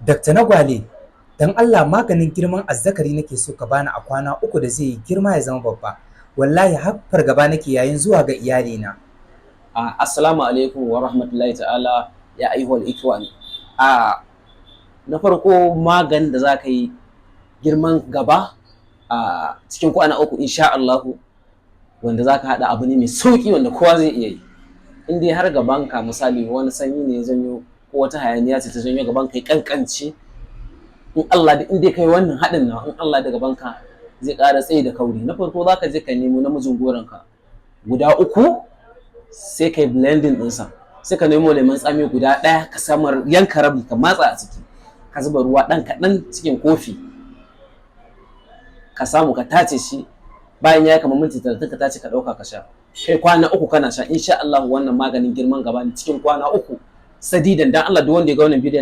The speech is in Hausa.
Dakta na gwale, don Allah maganin girman azzakari nake so ka bani a kwana uku da zai yi girma ya zama babba. Wallahi har fargaba nake yayin zuwa ga iyalina. Assalamu alaikum wa rahmatullahi ta'ala ya ayyuhal ikwan. Na farko maganin da za ka yi girman gaba a cikin kwana uku insha Allahu, wanda za ka haɗa abu ne mai sauƙi wanda kowa zai iya yi. In dai har gabanka misali wani sanyi ne ya janyo ko wata hayaniya ce ta janyo gabanka ya kankance, in Allah da in dai kai wannan haɗin nan in Allah da gabanka zai ƙara tsayi da kauri. Na farko za ka je ka nemo namijin goronka guda uku, sai ka yi blending ɗinsa, sai ka nemo lemon tsami guda ɗaya ka samar yanka rabi ka matsa a ciki, ka zuba ruwa ɗan kaɗan cikin kofi, ka samu ka tace shi. Bayan ya kama minti 30 ka tace ka ɗauka ka sha. Kai kwana uku kana sha insha Allah wannan maganin girman gaba ne cikin kwana uku sadidan. Dan Allah duk wanda ya ga wannan bidiyon